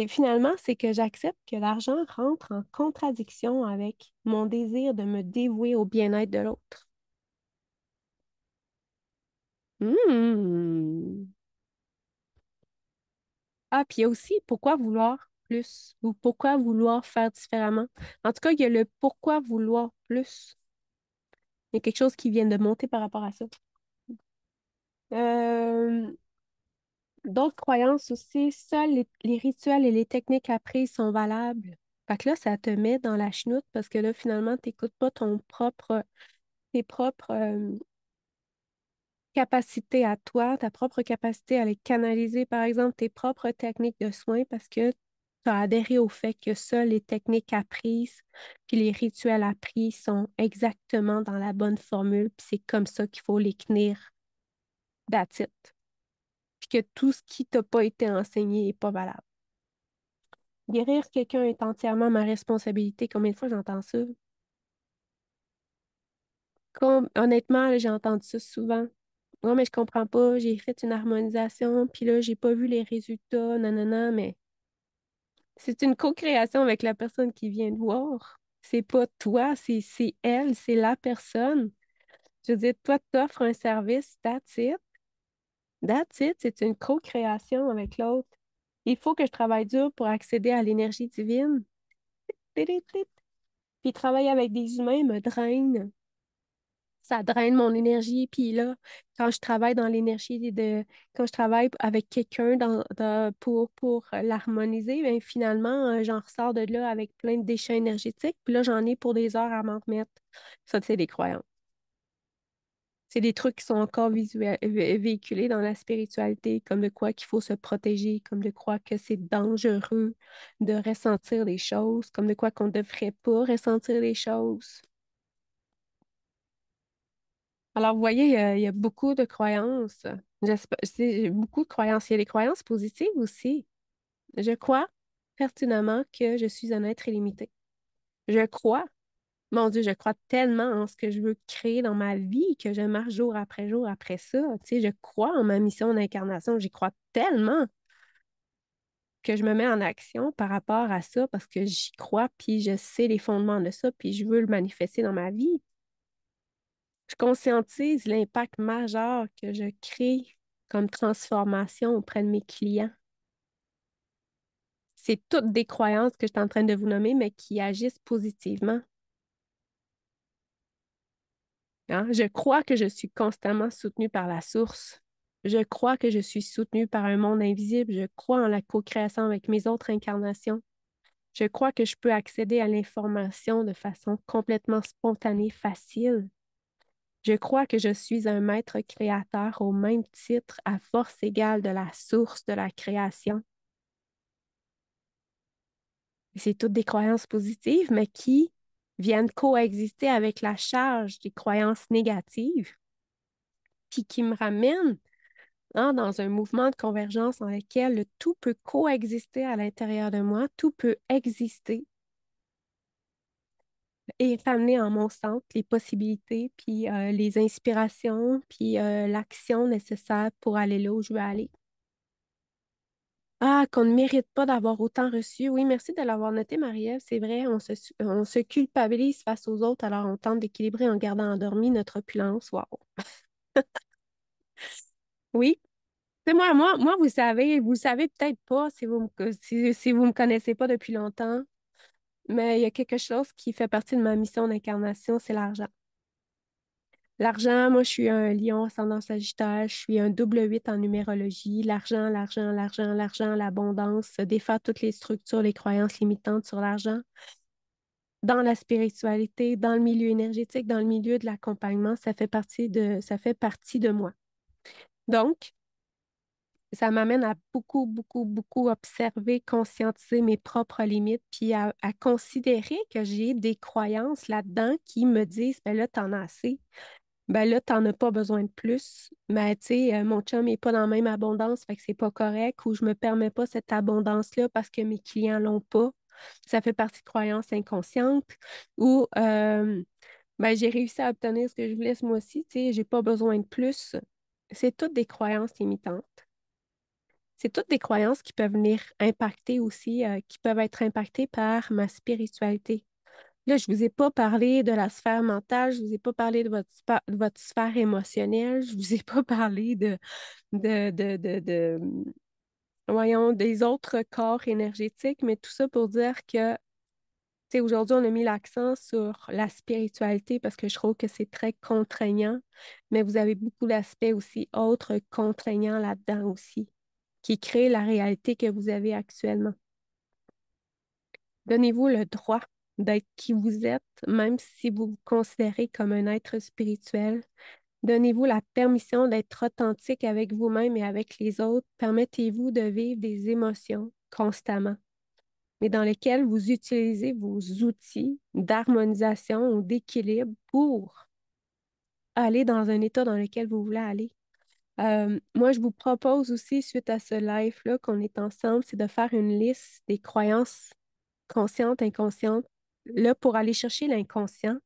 [SPEAKER 1] finalement, c'est que j'accepte que l'argent rentre en contradiction avec mon désir de me dévouer au bien-être de l'autre. Hmm. Ah, puis il y a aussi pourquoi vouloir plus ou pourquoi vouloir faire différemment. En tout cas, il y a le pourquoi vouloir plus. Il y a quelque chose qui vient de monter par rapport à ça. Euh, D'autres croyances aussi, seuls les rituels et les techniques apprises sont valables. Fait que là, ça te met dans la chenoute parce que là, finalement, tu n'écoutes pas tes propres capacités à toi, ta propre capacité à les canaliser, par exemple, tes propres techniques de soins parce que tu as adhéré au fait que seules les techniques apprises puis les rituels appris sont exactement dans la bonne formule, puis c'est comme ça qu'il faut les tenir, that's it. Puis que tout ce qui t'a pas été enseigné n'est pas valable. Guérir quelqu'un est entièrement ma responsabilité. Combien de fois j'entends ça? Honnêtement, là, j'ai entendu ça souvent. Ouais, mais je comprends pas. J'ai fait une harmonisation, puis là, j'ai pas vu les résultats, nanana, mais c'est une co-création avec la personne qui vient de voir. C'est pas toi, c'est elle, c'est la personne. Je veux dire, toi, tu offres un service, that's it. That's it, c'est une co-création avec l'autre. Il faut que je travaille dur pour accéder à l'énergie divine. Tit. Puis travailler avec des humains me draine. Ça draine mon énergie. Puis là, quand je travaille dans l'énergie quand je travaille avec quelqu'un pour l'harmoniser, ben finalement, j'en ressors de là avec plein de déchets énergétiques. Puis là, j'en ai pour des heures à m'en remettre. Ça, c'est des croyances. C'est des trucs qui sont encore véhiculés dans la spiritualité, comme de quoi qu'il faut se protéger, comme de quoi que c'est dangereux de ressentir des choses, comme de quoi qu'on ne devrait pas ressentir les choses. Alors, vous voyez, il y a beaucoup de croyances. Beaucoup de croyances. Il y a des croyances positives aussi. Je crois pertinemment que je suis un être illimité. Je crois, mon Dieu, je crois tellement en ce que je veux créer dans ma vie que je marche jour après ça. Tu sais, je crois en ma mission d'incarnation. J'y crois tellement que je me mets en action par rapport à ça parce que j'y crois, puis je sais les fondements de ça, puis je veux le manifester dans ma vie. Je conscientise l'impact majeur que je crée comme transformation auprès de mes clients. C'est toutes des croyances que je suis en train de vous nommer, mais qui agissent positivement. Hein? Je crois que je suis constamment soutenue par la source. Je crois que je suis soutenue par un monde invisible. Je crois en la co-création avec mes autres incarnations. Je crois que je peux accéder à l'information de façon complètement spontanée, facile. Je crois que je suis un maître créateur au même titre, à force égale de la source de la création. C'est toutes des croyances positives, mais qui viennent coexister avec la charge des croyances négatives, puis qui me ramènent dans un mouvement de convergence dans lequel le tout peut coexister à l'intérieur de moi, tout peut exister et ramener en mon centre les possibilités, puis les inspirations, puis l'action nécessaire pour aller là où je veux aller. Ah, qu'on ne mérite pas d'avoir autant reçu. Oui, merci de l'avoir noté, Marie-Ève. C'est vrai, on se culpabilise face aux autres, alors on tente d'équilibrer en gardant endormi notre opulence. Wow. Oui, c'est moi, vous le savez peut-être pas si vous me connaissez pas depuis longtemps, mais il y a quelque chose qui fait partie de ma mission d'incarnation, c'est l'argent. L'argent, moi, je suis un lion ascendant Sagittaire, je suis un double 8 en numérologie. L'argent, l'abondance, défaire toutes les structures, les croyances limitantes sur l'argent. Dans la spiritualité, dans le milieu énergétique, dans le milieu de l'accompagnement, ça fait partie de moi. Donc, ça m'amène à beaucoup, beaucoup, beaucoup observer, conscientiser mes propres limites, puis à considérer que j'ai des croyances là-dedans qui me disent, ben là, t'en as assez. Ben là, t'en as pas besoin de plus. Mais tu sais, mon chum n'est pas dans la même abondance, fait que c'est pas correct, ou je me permets pas cette abondance-là parce que mes clients l'ont pas. Ça fait partie de croyances inconscientes. Ou ben, j'ai réussi à obtenir ce que je voulais ce mois-ci, tu sais, j'ai pas besoin de plus. C'est toutes des croyances limitantes. C'est toutes des croyances qui peuvent venir impacter aussi, qui peuvent être impactées par ma spiritualité. Là, je ne vous ai pas parlé de la sphère mentale, je ne vous ai pas parlé de votre sphère émotionnelle, je ne vous ai pas parlé de, voyons, des autres corps énergétiques, mais tout ça pour dire que, tu sais, aujourd'hui, on a mis l'accent sur la spiritualité parce que je trouve que c'est très contraignant, mais vous avez beaucoup d'aspects aussi autres contraignants là-dedans aussi, qui créent la réalité que vous avez actuellement. Donnez-vous le droit d'être qui vous êtes, même si vous vous considérez comme un être spirituel. Donnez-vous la permission d'être authentique avec vous-même et avec les autres. Permettez-vous de vivre des émotions constamment, mais dans lesquelles vous utilisez vos outils d'harmonisation ou d'équilibre pour aller dans un état dans lequel vous voulez aller. Moi, je vous propose aussi, suite à ce live-là qu'on est ensemble, c'est de faire une liste des croyances consciente, inconsciente. Là, pour aller chercher l'inconscient,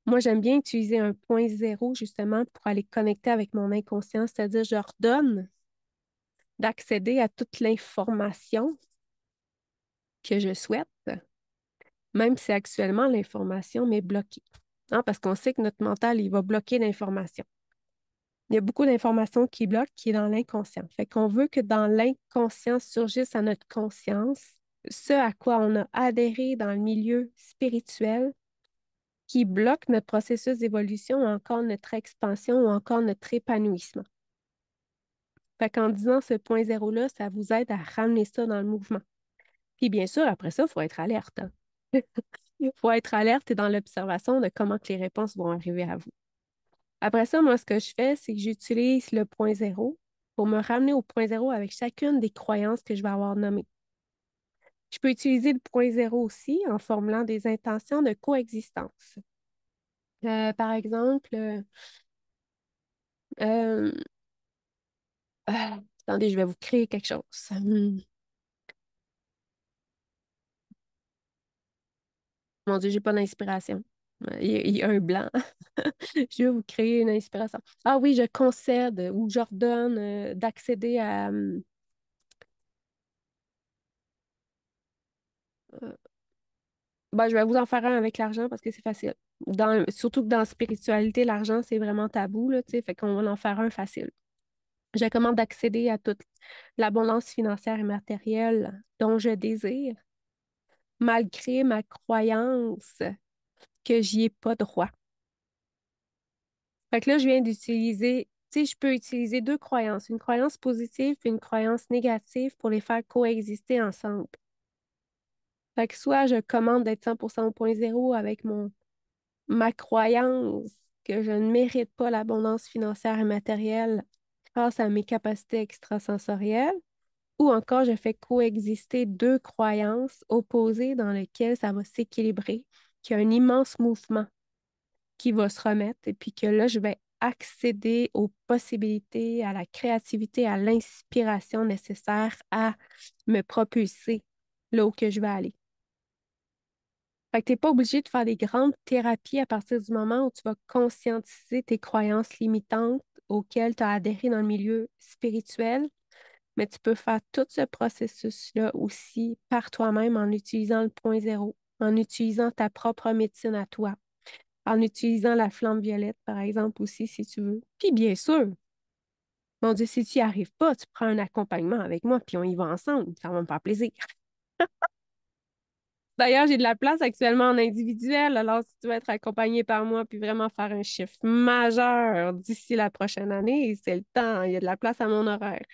[SPEAKER 1] moi, j'aime bien utiliser un point zéro justement pour aller connecter avec mon inconscient, c'est-à-dire je leur donne d'accéder à toute l'information que je souhaite, même si actuellement l'information m'est bloquée. Hein, parce qu'on sait que notre mental, il va bloquer l'information. Il y a beaucoup d'informations qui bloquent, qui est dans l'inconscient. Fait qu'on veut que dans l'inconscient surgisse à notre conscience ce à quoi on a adhéré dans le milieu spirituel qui bloque notre processus d'évolution ou encore notre expansion ou encore notre épanouissement. Fait qu'en disant ce point zéro-là, ça vous aide à ramener ça dans le mouvement. Puis bien sûr, après ça, il faut être alerte. Hein. Il faut être alerte et dans l'observation de comment que les réponses vont arriver à vous. Après ça, moi, ce que je fais, c'est que j'utilise le point zéro pour me ramener au point zéro avec chacune des croyances que je vais avoir nommées. Je peux utiliser le point zéro aussi en formulant des intentions de coexistence. Par exemple, euh, attendez, je vais vous créer quelque chose. Mon Dieu, j'ai pas d'inspiration. Il y a un blanc. Je vais vous créer une inspiration. Ah oui, je concède ou j'ordonne d'accéder à... ben, je vais vous en faire un avec l'argent parce que c'est facile. Surtout que dans la spiritualité, l'argent, c'est vraiment tabou, là, tu sais, fait qu'on va en faire un facile. Je commande d'accéder à toute l'abondance financière et matérielle dont je désire, malgré ma croyance que j'y ai pas droit. Fait que là, je viens d'utiliser, tu sais, je peux utiliser deux croyances, une croyance positive et une croyance négative pour les faire coexister ensemble. Fait que soit je commande d'être 100% au point zéro avec ma croyance que je ne mérite pas l'abondance financière et matérielle grâce à mes capacités extrasensorielles, ou encore je fais coexister deux croyances opposées dans lesquelles ça va s'équilibrer, qu'il y a un immense mouvement qui va se remettre et puis que là, je vais accéder aux possibilités, à la créativité, à l'inspiration nécessaire à me propulser là où que je vais aller. Fait que t'es pas obligé de faire des grandes thérapies à partir du moment où tu vas conscientiser tes croyances limitantes auxquelles tu as adhéré dans le milieu spirituel, mais tu peux faire tout ce processus-là aussi par toi-même en utilisant le point zéro, en utilisant ta propre médecine à toi, en utilisant la flamme violette, par exemple, aussi, si tu veux. Puis bien sûr, mon Dieu, si tu n'y arrives pas, tu prends un accompagnement avec moi, puis on y va ensemble. Ça va me faire plaisir. D'ailleurs, j'ai de la place actuellement en individuel, alors si tu veux être accompagné par moi puis vraiment faire un chiffre majeur d'ici la prochaine année, c'est le temps, il y a de la place à mon horaire.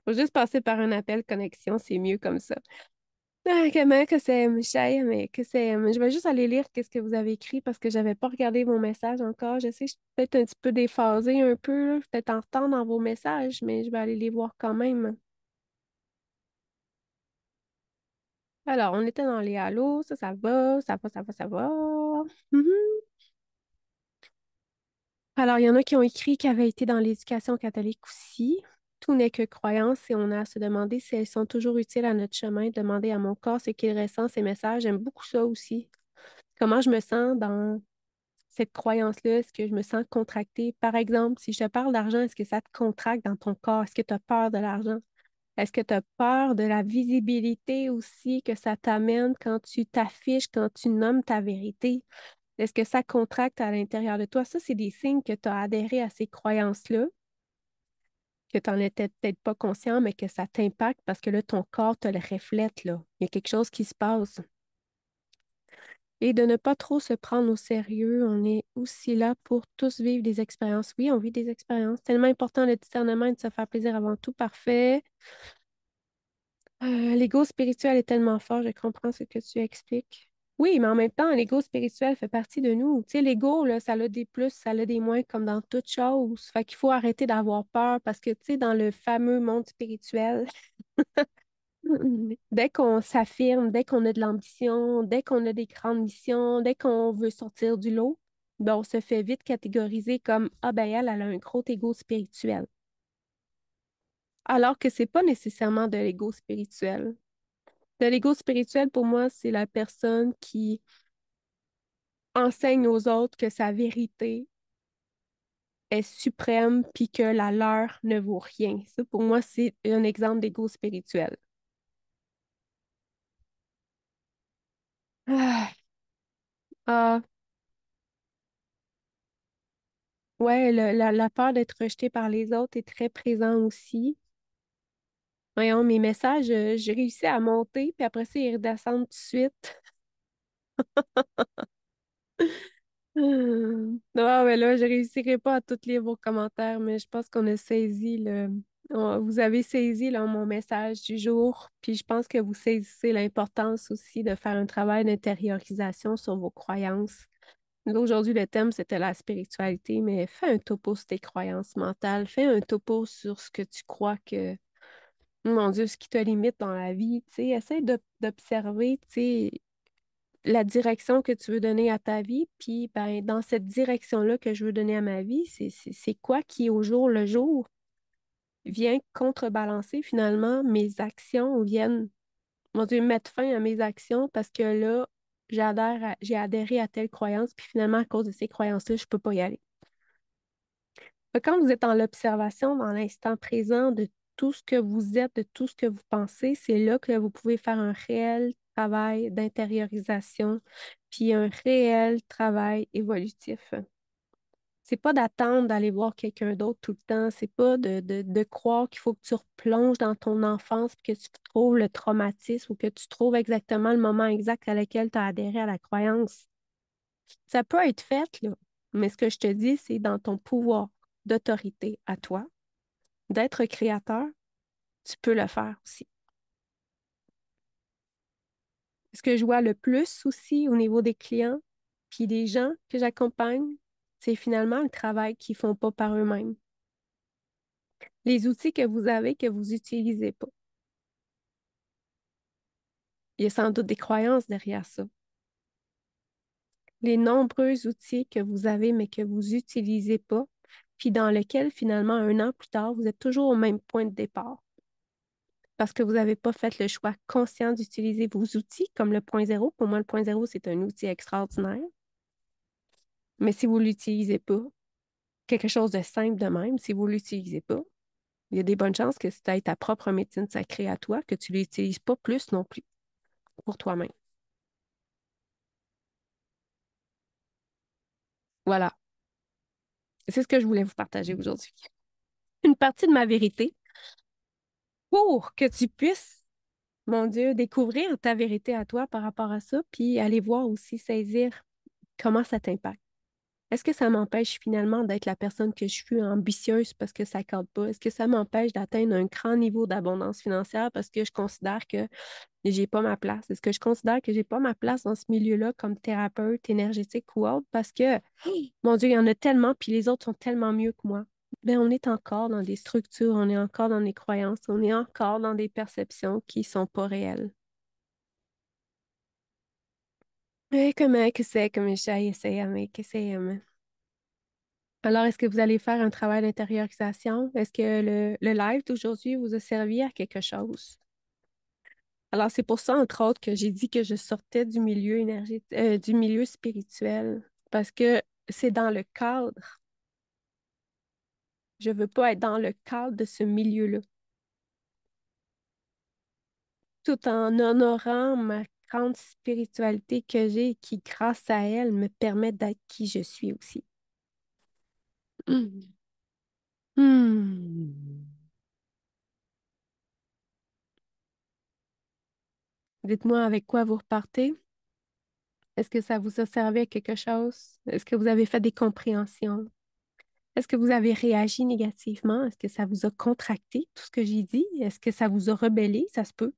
[SPEAKER 1] Faut juste passer par un appel connexion, c'est mieux comme ça. Ah, comment que c'est, Michel, mais que c'est. Je vais juste aller lire qu'est-ce que vous avez écrit parce que j'avais pas regardé vos messages encore. Je sais, je suis peut-être un petit peu déphasée un peu, là, peut-être en retard dans vos messages, mais je vais aller les voir quand même. Alors, on était dans les halos, ça va, ça va, ça va, ça va. Mhm. Alors, il y en a qui ont écrit qu'ils avaient été dans l'éducation catholique aussi. Tout n'est que croyance et on a à se demander si elles sont toujours utiles à notre chemin. Demander à mon corps ce qu'il ressent ces messages. J'aime beaucoup ça aussi. Comment je me sens dans cette croyance-là? Est-ce que je me sens contractée? Par exemple, si je te parle d'argent, est-ce que ça te contracte dans ton corps? Est-ce que tu as peur de l'argent? Est-ce que tu as peur de la visibilité aussi que ça t'amène quand tu t'affiches, quand tu nommes ta vérité? Est-ce que ça contracte à l'intérieur de toi? Ça, c'est des signes que tu as adhéré à ces croyances-là, que tu n'en étais peut-être pas conscient, mais que ça t'impacte parce que là, ton corps te le reflète, là. Il y a quelque chose qui se passe. Et de ne pas trop se prendre au sérieux. On est aussi là pour tous vivre des expériences. Oui, on vit des expériences. Tellement important le discernement et de se faire plaisir avant tout. Parfait. L'ego spirituel est tellement fort, je comprends ce que tu expliques. Oui, mais en même temps, l'ego spirituel fait partie de nous. Tu sais, l'ego, là, ça a des plus, ça a des moins, comme dans toute chose. Fait qu'il faut arrêter d'avoir peur parce que, tu sais, dans le fameux monde spirituel, dès qu'on s'affirme, dès qu'on a de l'ambition, dès qu'on a des grandes missions, dès qu'on veut sortir du lot, ben, on se fait vite catégoriser comme ah ben elle a un gros ego spirituel. Alors que c'est pas nécessairement de l'ego spirituel. De l'ego spirituel, pour moi, c'est la personne qui enseigne aux autres que sa vérité est suprême puis que la leur ne vaut rien. Ça, pour moi, c'est un exemple d'ego spirituel. Ah, ah, ouais, la peur d'être rejeté par les autres est très présent aussi. Voyons, mes messages, j'ai réussi à monter, puis après ça, ils redescendent tout de suite. Non, mais là, je réussirai pas à tous lire vos commentaires, mais je pense qu'on a saisi vous avez saisi là, mon message du jour, puis je pense que vous saisissez l'importance aussi de faire un travail d'intériorisation sur vos croyances. Là, aujourd'hui, le thème, c'était la spiritualité, mais fais un topo sur tes croyances mentales. Fais un topo sur ce que tu crois que, mon Dieu, ce qui te limite dans la vie. Tu sais, essaie d'observer, tu sais, la direction que tu veux donner à ta vie. Puis, ben, dans cette direction-là que je veux donner à ma vie, c'est quoi qui, au jour le jour, vient contrebalancer finalement mes actions ou viennent, mon Dieu, mettre fin à mes actions parce que là, j'ai adhéré à telle croyance, puis finalement, à cause de ces croyances-là, je ne peux pas y aller. Quand vous êtes dans l'observation, dans l'instant présent de tout ce que vous êtes, de tout ce que vous pensez, c'est là que vous pouvez faire un réel travail d'intériorisation, puis un réel travail évolutif. C'est pas d'attendre d'aller voir quelqu'un d'autre tout le temps. C'est pas de croire qu'il faut que tu replonges dans ton enfance puis que tu trouves le traumatisme ou que tu trouves exactement le moment exact à lequel tu as adhéré à la croyance. Ça peut être fait, là. Mais ce que je te dis, c'est dans ton pouvoir d'autorité à toi, d'être créateur, tu peux le faire aussi. Ce que je vois le plus aussi au niveau des clients puis des gens que j'accompagne, c'est finalement le travail qu'ils font pas par eux-mêmes. Les outils que vous avez que vous n'utilisez pas. Il y a sans doute des croyances derrière ça. Les nombreux outils que vous avez mais que vous n'utilisez pas, puis dans lesquels finalement, un an plus tard, vous êtes toujours au même point de départ parce que vous n'avez pas fait le choix conscient d'utiliser vos outils comme le point zéro. Pour moi, le point zéro, c'est un outil extraordinaire. Mais si vous ne l'utilisez pas, quelque chose de simple de même, si vous ne l'utilisez pas, il y a des bonnes chances que si tu as ta propre médecine sacrée à toi, que tu ne l'utilises pas plus non plus pour toi-même. Voilà, c'est ce que je voulais vous partager aujourd'hui. Une partie de ma vérité pour que tu puisses, mon Dieu, découvrir ta vérité à toi par rapport à ça, puis aller voir aussi, saisir comment ça t'impacte. Est-ce que ça m'empêche finalement d'être la personne que je suis ambitieuse parce que ça ne cadre pas? Est-ce que ça m'empêche d'atteindre un grand niveau d'abondance financière parce que je considère que j'ai pas ma place? Est-ce que je considère que j'ai pas ma place dans ce milieu-là comme thérapeute énergétique ou autre parce que, mon Dieu, il y en a tellement, puis les autres sont tellement mieux que moi? Ben, on est encore dans des structures, on est encore dans des croyances, on est encore dans des perceptions qui sont pas réelles. Mais comment que c'est, comme j'ai essayé, mais que c'est. Alors, est-ce que vous allez faire un travail d'intériorisation? Est-ce que le live d'aujourd'hui vous a servi à quelque chose? Alors, c'est pour ça, entre autres, que j'ai dit que je sortais du milieu énergétique, du milieu spirituel, parce que c'est dans le cadre. Je veux pas être dans le cadre de ce milieu-là, tout en honorant ma grande spiritualité que j'ai et qui, grâce à elle, me permet d'être qui je suis aussi. Hmm. Hmm. Dites-moi avec quoi vous repartez. Est-ce que ça vous a servi à quelque chose? Est-ce que vous avez fait des compréhensions? Est-ce que vous avez réagi négativement? Est-ce que ça vous a contracté, tout ce que j'ai dit? Est-ce que ça vous a rebellé? Ça se peut.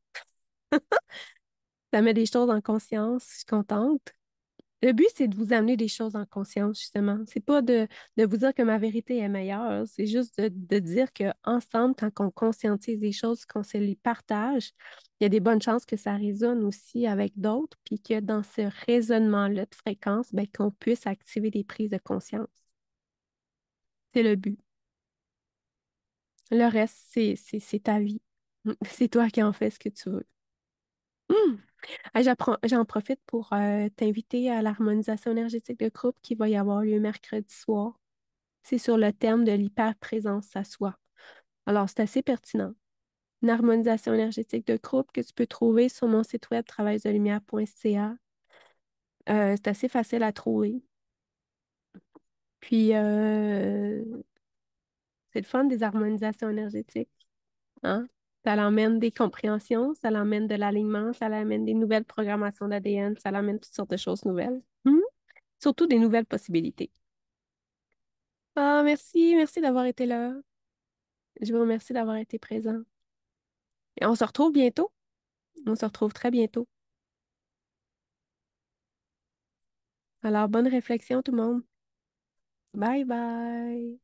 [SPEAKER 1] Ça met des choses en conscience. Je suis contente. Le but, c'est de vous amener des choses en conscience, justement. C'est pas de vous dire que ma vérité est meilleure. C'est juste de dire qu'ensemble, quand on conscientise des choses, qu'on se les partage, il y a des bonnes chances que ça résonne aussi avec d'autres, puis que dans ce raisonnement-là de fréquence, ben, qu'on puisse activer des prises de conscience. C'est le but. Le reste, c'est ta vie. C'est toi qui en fais ce que tu veux. Hum! Ah, j'en profite pour t'inviter à l'harmonisation énergétique de groupe qui va y avoir lieu mercredi soir. C'est sur le thème de l'hyperprésence à soi. Alors, c'est assez pertinent. Une harmonisation énergétique de groupe que tu peux trouver sur mon site web travailleselumière.ca. C'est assez facile à trouver. Puis, c'est le fun des harmonisations énergétiques. Hein? Ça l'emmène des compréhensions, ça l'emmène de l'alignement, ça l'emmène des nouvelles programmations d'ADN, ça l'emmène toutes sortes de choses nouvelles. Surtout des nouvelles possibilités. Ah, merci, merci d'avoir été là. Je vous remercie d'avoir été présent. Et on se retrouve bientôt. On se retrouve très bientôt. Alors, bonne réflexion tout le monde. Bye bye.